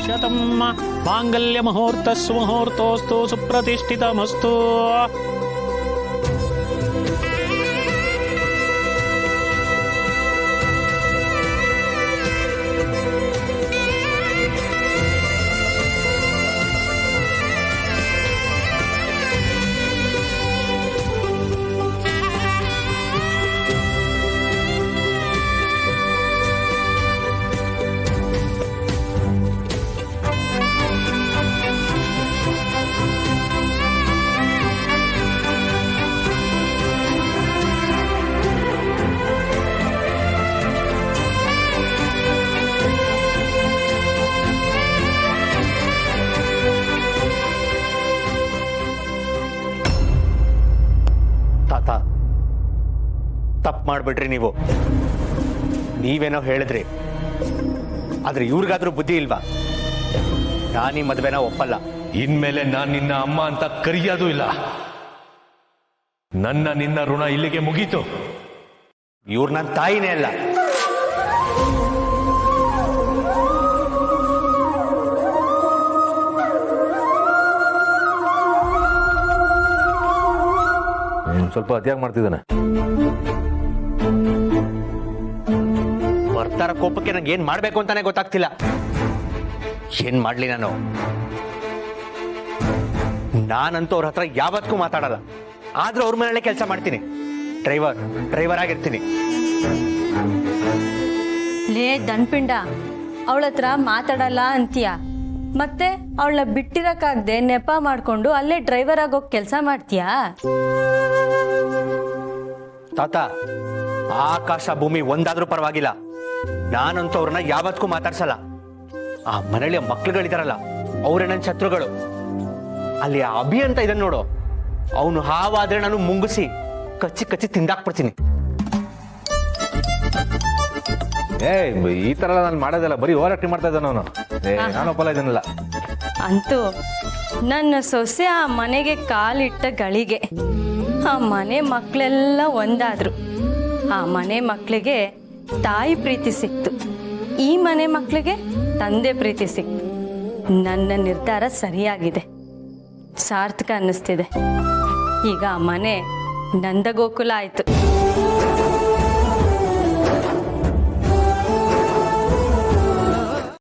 ಶತಂ ಮಾಂಗಲ್ಯ ಮುಹೂರ್ತ ಸುಮುಹೂರ್ತೋಸ್ತು ಸುಪ್ರತಿಷ್ಠಿತಮಸ್ತು. ತಾತ, ತಪ್ಪು ಮಾಡ್ಬಿಟ್ರಿ ನೀವು. ನೀವೇನೋ ಹೇಳಿದ್ರಿ, ಆದ್ರೆ ಇವ್ರಿಗಾದ್ರೂ ಬುದ್ಧಿ ಇಲ್ವಾ? ನಾನೀ ಮದ್ವೆನ ಒಪ್ಪಲ್ಲ. ಇನ್ಮೇಲೆ ನಾನು ನಿನ್ನ ಅಮ್ಮ ಅಂತ ಕರೆಯೋದು ಇಲ್ಲ. ನಿನ್ನ ಋಣ ಇಲ್ಲಿಗೆ ಮುಗೀತು. ಇವ್ರು ನನ್ನ ತಾಯಿನೇ ಅಲ್ಲ. ಸ್ವಲ್ಪ ಅತ್ಯಾಗ ಮಾಡ್ತಿದ್ದಾನೆ. ಬರ್ತಾರ ಕೋಪಕ್ಕೆ ನಂಗೆ ಏನ್ ಮಾಡ್ಬೇಕು ಅಂತಾನೆ ಗೊತ್ತಾಗ್ತಿಲ್ಲ. ಏನ್ ಮಾಡ್ಲಿ ನಾನು? ನಾನಂತೂ ಅವ್ರ ಹತ್ರ ಯಾವತ್ತೂ ಮಾತಾಡಲ್ಲ. ಆದ್ರೂ ಅವ್ರ ಮನೆಯಲ್ಲೇ ಕೆಲಸ ಮಾಡ್ತೀನಿ. ಡ್ರೈವರ್ ಆಗಿರ್ತೀನಿ. ಲೇ ದನ್ಪಿಂಡ, ಅವಳ ಹತ್ರ ಮಾತಾಡಲ್ಲ ಅಂತೀಯ, ಮತ್ತೆ ಅವಳನ್ನ ಬಿಟ್ಟಿರಕ್ಕಾಗ್ದೆ ನೆಪ ಮಾಡ್ಕೊಂಡು ಅಲ್ಲೇ ಡ್ರೈವರ್ ಆಗೋಕ್ ಕೆಲಸ ಮಾಡ್ತೀಯಾ? ತಾತ, ಆಕಾಶ ಭೂಮಿ ಒಂದಾದ್ರೂ ಪರವಾಗಿಲ್ಲ, ನಾನಂತೂ ಅವ್ರನ್ನ ಯಾವತ್ತೂ ಮಾತಾಡ್ಸಲ್ಲ. ಆ ಮನೆಯಲ್ಲಿ ಮಕ್ಳುಗಳಿದಾರಲ್ಲ, ಅವರೇ ನನ್ನ ಶತ್ರುಗಳು. ಅಲ್ಲಿ ಆ ಅಭಿ ಅಂತ ಇದನ್ನ ನೋಡು, ಅವನು ಹಾವಾದ್ರೆ ನಾನು ಮುಂಗುಸಿ ಕಚ್ಚಿ ತಿಂದಾಕ್ಬಿಡ್ತೀನಿ. ಈ ತರ ನಾನು ಮಾಡೋದಿಲ್ಲ, ಬರೀ ಓವರ್ ಆಕ್ಟಿಂಗ್ ಮಾಡ್ತಾ ಇದ್ದಾನೆ ಅವನು. ನಾನು ಒಪ್ಪಲ್ಲ ಇದನ್ನೆಲ್ಲ. ಅಂತೂ ನನ್ನ ಸೊಸೆ ಆ ಮನೆಗೆ ಕಾಲಿಟ್ಟ ಗಳಿಗೆ ಆ ಮನೆ ಮಕ್ಕಳೆಲ್ಲ ಒಂದಾದ್ರು. ಆ ಮನೆ ಮಕ್ಕಳಿಗೆ ತಾಯಿ ಪ್ರೀತಿ ಸಿಕ್ತು, ಈ ಮನೆ ಮಕ್ಕಳಿಗೆ ತಂದೆ ಪ್ರೀತಿ ಸಿಕ್ತು. ನನ್ನ ನಿರ್ಧಾರ ಸರಿಯಾಗಿದೆ, ಸಾರ್ಥಕ ಅನ್ನಿಸ್ತಿದೆ. ಈಗ ಆ ಮನೆ ನಂದಗೋಕುಲ ಆಯ್ತು.